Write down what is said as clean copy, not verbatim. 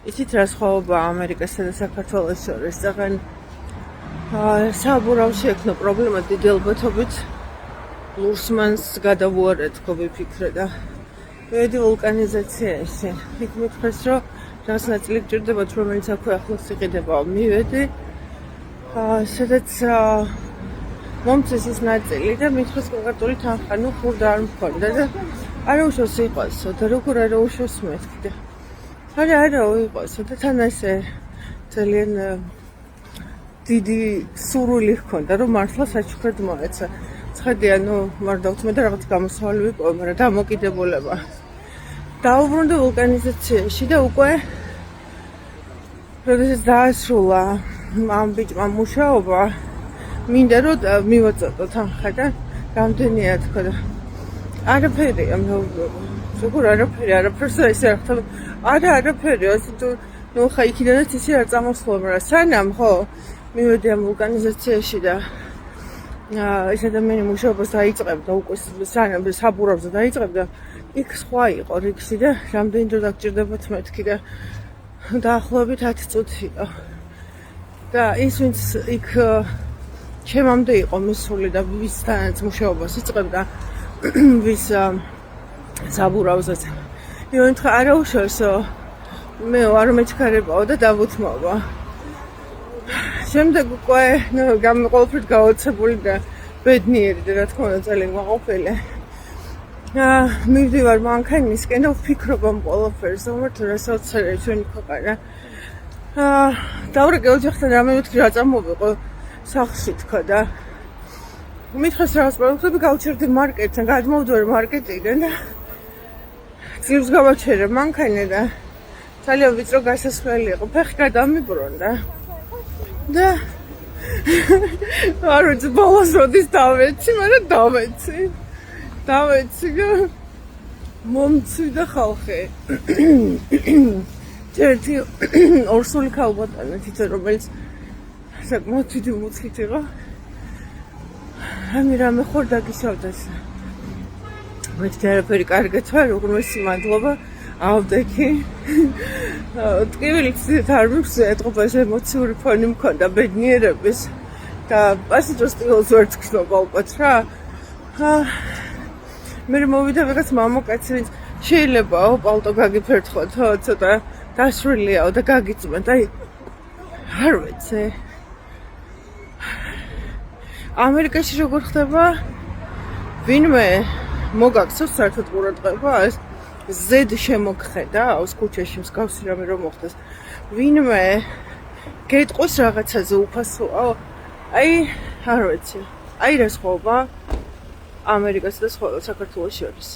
იცით რა სხვაობა ამერიკასა და საქართველოს შორის? Ზაღან საბურავში ექნა პრობლემა დიდი ალბათობით ლურსმანს გადავუარეთ ხო ვიფიქრე და მივედი ვულკანიზაციაში. იქ მითხრეს რომ რაღაც ნაწილი გჭირდებათ რომელიც აქვე ახლოს იყიდება. მივედი სადაც მომწეს ის ნაწილი და მითხრეს კონკრეტული თანხა ნუ ხურდა არ მქონდა და არა უშავს იყოსო და როგორ არა უშავს მეთქი და არა იყოსო და თან ესე ძალიან დიდი სურვილი ჰქონდა რომ მართლა საჩუქრად მოეცა. ცხადია ნუ მარდავთ მე და რაღაც გამოსავალი ვიყო, მაგრამ დამოკიდებულება. დაუბრუნდი ვულკანიზაციაში და უკვე როდესაც დაასრულა ამ ბიჭმა მუშაობა მინდა რომ მივაწოდო თანხა და რამდენია თქო და არაფერია როგორ არაფერს ესე არაფერია ასე თუ ნუ ხა იქიდანაც ისე არ წამოსვლა მაგრამ სანამ ხო მივედი ამ ვულკანიზაციაში და ეს ადამიანი მუშაობას დაიწყებდა უკვე სანამ საბურავზე დაიწყებდა იქ სხვა იყო რიქსი და რამდენი დრო დაგჭირდებათ მეთქი და დაახლოებით 10 წუთია და ის ვინც იქ ჩემამდე იყო მისული და ვისთანაც მუშაობას იწყებდა ვის საბურავზეც იონთხა არა უშავსო მე არ მეჩქარებაო და დავუთმობა შემდეგ უკვე ყოველთვის გაოცებული და ბედნიერი და რა თქმა უნდა ძალიან მაყოფილი მივდივარ მანქანისკენ და ვფიქრობ ამ ყველაფერს უმართლა რასაც ჩვენი ქვეყანა დავრეკე ოჯახთან რამე მეთქი რა წამოვიყო სახლში თქო და მითხრეს რაღაც პროდუქტები გავჩერდი მარკეტიდან გადმოვდივარ მარკეტიდან და ძილს გავაჩერე მანქანა და ძალიან ვიწრო გასასვლელი იყო ფეხი გადამიბრუნდა და არ ვიცი ბოლოს როდის დავეცი მაგრამ დავეცი და მომცვიდა ხალხი ერთი ორსული ქალბატონი თვითონ რომელიც საკმაოდ დიდი მუცლით იყო რამე ხორ დაგისავდეს მეთქი არაფერი კარგად ვარ უღრმესი მადლობა ავდექი ტკივილიც არ მივხსნა ეთყობა ეს ემოციური ფონი მქონდა ბედნიერების და პასიჯო სტილს ვერ თქნობა ალბათ რა მე მოვიდა ვიღაც მამაკაცი ვინც შეიძლებაო პალტო გაგიფერთხო ცოტა დასრილიაო და გაგიწმა და არ ვიცი ამერიკაში როგორ ხდება ვინმე მოგაქცევს საერთოდ ყურადღებას ზედ შემოგხედა aus ქუჩაში მსგავსი რამე რომ მოხდეს ვინმე გეტყვის რაღაცაზე უფასოა აი არ ვიცი აი რა სხვაობა ამერიკასა და საქართველოს შორის